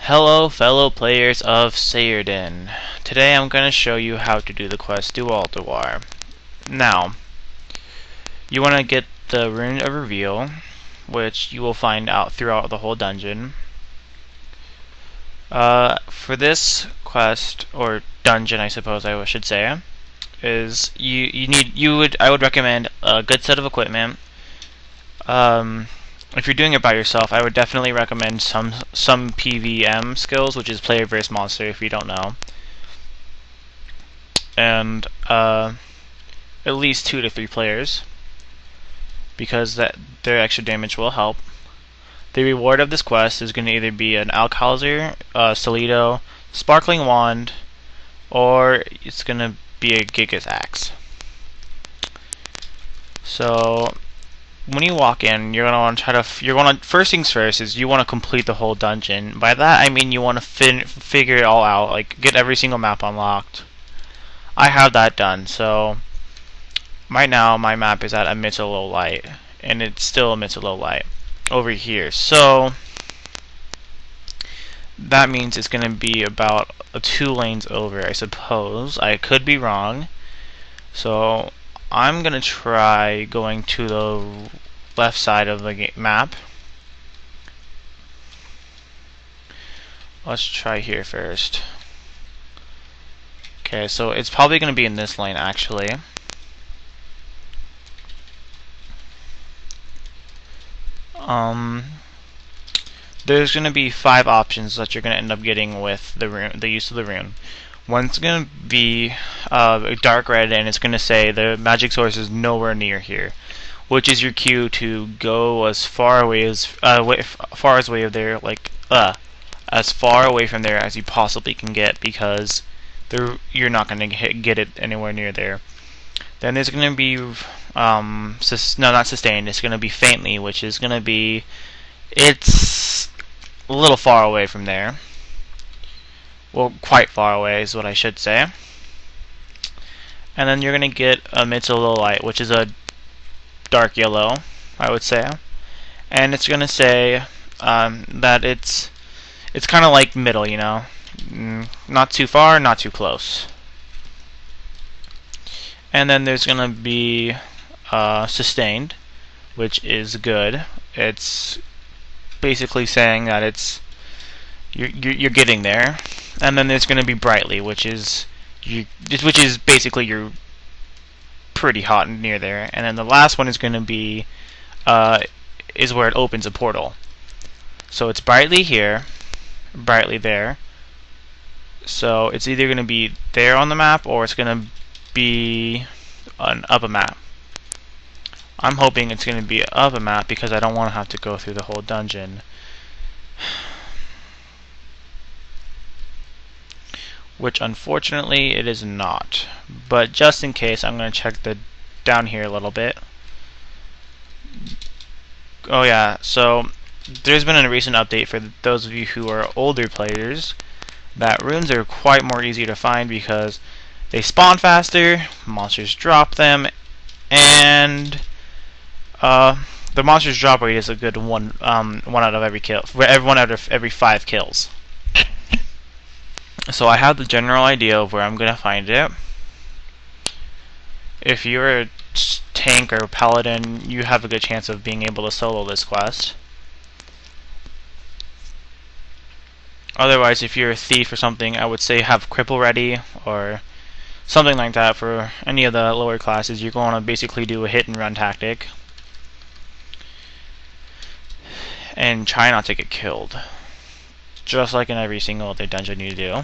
Hello fellow players of Seyerdin. Today I'm going to show you how to do the quest Duwaldawar. Now, you want to get the Rune of Reveal, which you will find out throughout the whole dungeon. For this quest, or dungeon I suppose I should say, is I would recommend a good set of equipment. If you're doing it by yourself, I would definitely recommend some PVM skills, which is player versus monster if you don't know. And at least 2 to 3 players, because their extra damage will help. The reward of this quest is going to either be an Alcalzer, Solido, Sparkling Wand, or it's going to be a Gigas Axe. So when you walk in, you're gonna want to first things first is you want to complete the whole dungeon. By that I mean you want to figure it all out, like get every single map unlocked. I have that done, so right now my map is at amidst a low light, and it still emits a low light over here. So that means it's gonna be about 2 lanes over, I suppose. I could be wrong. So I'm gonna try going to the left side of the map. Let's try here first. Okay, so it's probably gonna be in this lane actually. There's gonna be 5 options that you're gonna end up getting with the use of the rune. One's going to be dark red, and it's going to say the magic source is nowhere near here, which is your cue to go as far away as far away from there as you possibly can get, because you're not going to get it anywhere near there. Then there's going to be not sustained. It's going to be faintly, which is going to be it's a little far away from there. Well, quite far away is what I should say. And then you're going to get amidst a low light, which is a dark yellow, I would say. And it's going to say that it's kind of like middle, you know. Not too far, not too close. And then there's going to be sustained, which is good. It's basically saying that you're getting there. And then there's going to be brightly, which is basically you're pretty hot and near there. And then the last one is going to be is where it opens a portal. So it's brightly here, brightly there. So it's either going to be there on the map, or it's going to be up a map. I'm hoping it's going to be up a map because I don't want to have to go through the whole dungeon. Which unfortunately it is not. But just in case, I'm going to check down here a little bit. Oh yeah, so there's been a recent update for those of you who are older players that runes are quite more easy to find because they spawn faster, monsters drop them, and the monsters drop rate is a good one out of every kill, one out of every 5 kills. So I have the general idea of where I'm going to find it. If you're a tank or a paladin, you have a good chance of being able to solo this quest. Otherwise, if you're a thief or something, I would say have cripple ready or something like that. For any of the lower classes, you're going to basically do a hit and run tactic and try not to get killed, just like in every single other dungeon you do.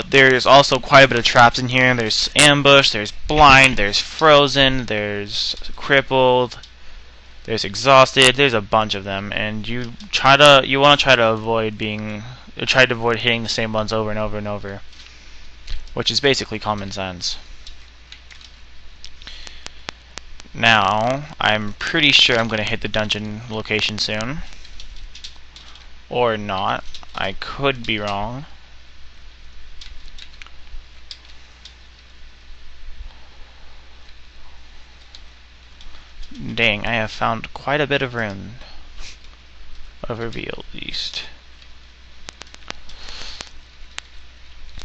There's also quite a bit of traps in here. There's ambush, there's blind, there's frozen, there's crippled, there's exhausted. There's a bunch of them, and you want to try to avoid hitting the same ones over and over and over, which is basically common sense. Now, I'm pretty sure I'm going to hit the dungeon location soon. Or not. I could be wrong. Dang, I have found quite a bit of rune. Overview at least.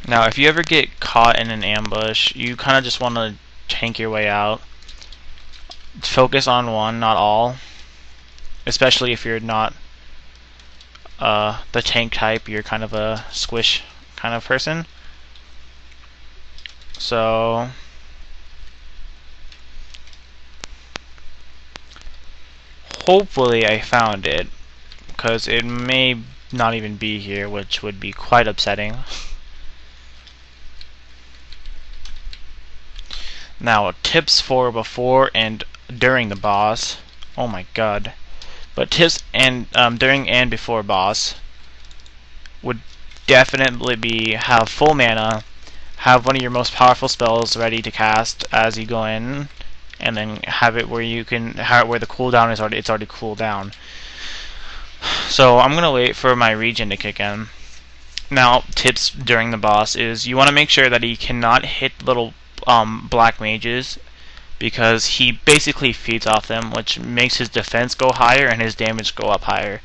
Now, if you ever get caught in an ambush, you kind of just want to tank your way out. Focus on one, not all. Especially if you're not the tank type, you're kind of a squish kind of person. So hopefully I found it, because it may not even be here, which would be quite upsetting. Now, tips for before and during the boss. Oh my god. But tips and during and before boss would definitely be have full mana, have one of your most powerful spells ready to cast as you go in, and then have it where you can have it where the cooldown is already cooled down. So I'm gonna wait for my regen to kick in. Now, tips during the boss is you want to make sure that he cannot hit little black mages, because he basically feeds off them, which makes his defense go higher and his damage go up higher.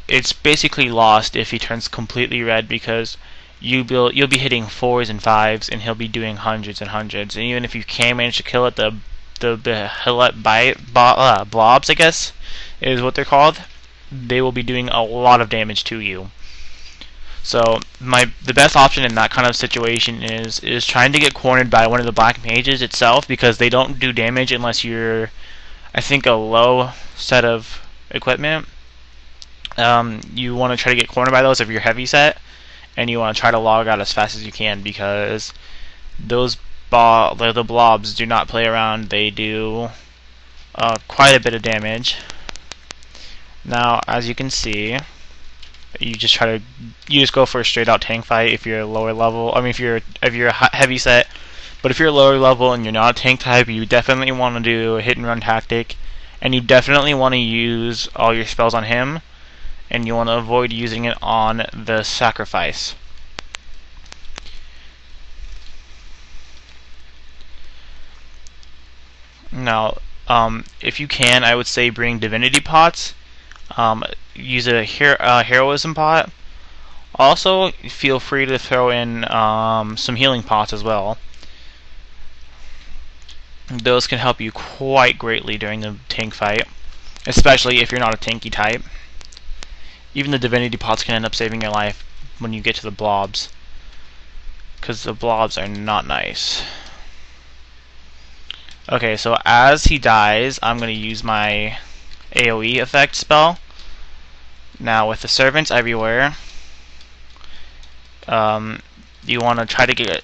It's basically lost if he turns completely red, because you'll be hitting 4s and 5s, and he'll be doing hundreds and hundreds. And even if you can manage to kill it, the blobs, I guess, is what they're called. They will be doing a lot of damage to you. So the best option in that kind of situation is trying to get cornered by one of the black mages itself, because they don't do damage unless you're, I think, a low set of equipment. You want to try to get cornered by those if you're heavy set, and you want to try to log out as fast as you can, because those the blobs do not play around. They do quite a bit of damage. Now, as you can see, you just go for a straight out tank fight if you're a lower level. I mean, if you're a heavy set, but if you're lower level and you're not a tank type, you definitely want to do a hit and run tactic, and you definitely want to use all your spells on him, and you want to avoid using it on the sacrifice. Now, if you can, I would say bring divinity pots. Use a heroism pot. Also, feel free to throw in some healing pots as well. Those can help you quite greatly during the tank fight, especially if you're not a tanky type. Even the divinity pots can end up saving your life when you get to the blobs, because the blobs are not nice. Okay, so as he dies, I'm going to use my AoE effect spell. Now, with the servants everywhere, you want to try to get,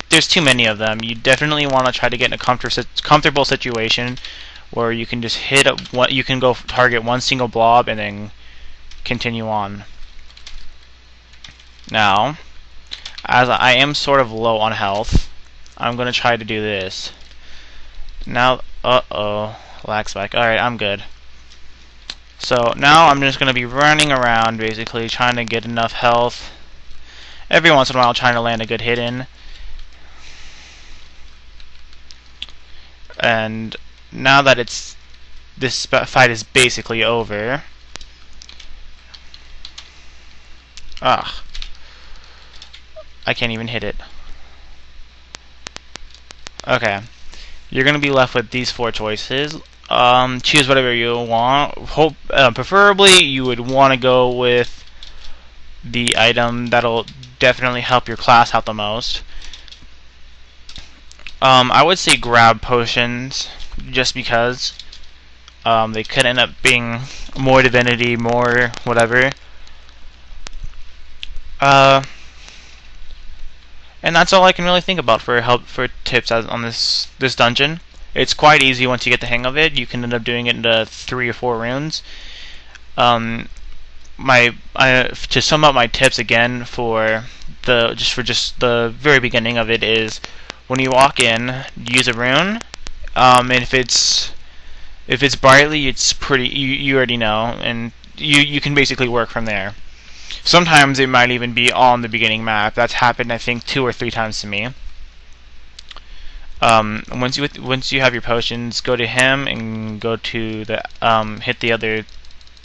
there's too many of them, you definitely want to try to get in a comfortable situation where you can just you can go target one single blob and then continue on. Now, as I am sort of low on health, I'm going to try to do this. Now, lag spike. Alright, I'm good. So now I'm just going to be running around, basically trying to get enough health. Every once in a while trying to land a good hit in. And now that this fight is basically over. I can't even hit it. Okay. You're going to be left with these 4 choices. Choose whatever you want. Preferably, you would want to go with the item that'll definitely help your class out the most. I would say grab potions, just because they could end up being more divinity, more whatever. And that's all I can really think about for tips on this dungeon. It's quite easy once you get the hang of it. You can end up doing it into 3 or 4 runes. To sum up my tips again for the very beginning of it is, when you walk in, use a rune. And if it's brightly, it's pretty. You already know, and you can basically work from there. Sometimes it might even be all in the beginning map. That's happened, I think, 2 or 3 times to me. Once you have your potions, go to him and go to the hit the other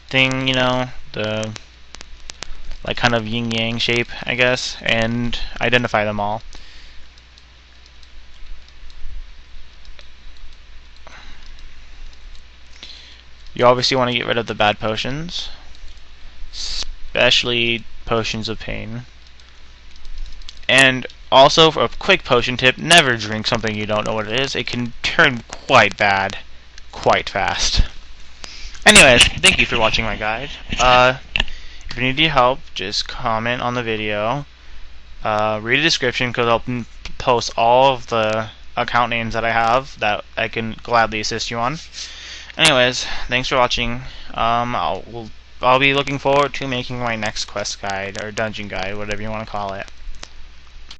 thing, you know, the like kind of yin-yang shape, I guess, and identify them all. You obviously want to get rid of the bad potions, especially potions of pain. And also, for a quick potion tip, never drink something you don't know what it is. It can turn quite bad quite fast. Anyways, thank you for watching my guide. If you need any help, just comment on the video. Read the description, because I'll post all of the account names that I have that I can gladly assist you on. Anyways, thanks for watching. I'll be looking forward to making my next quest guide or dungeon guide, whatever you want to call it.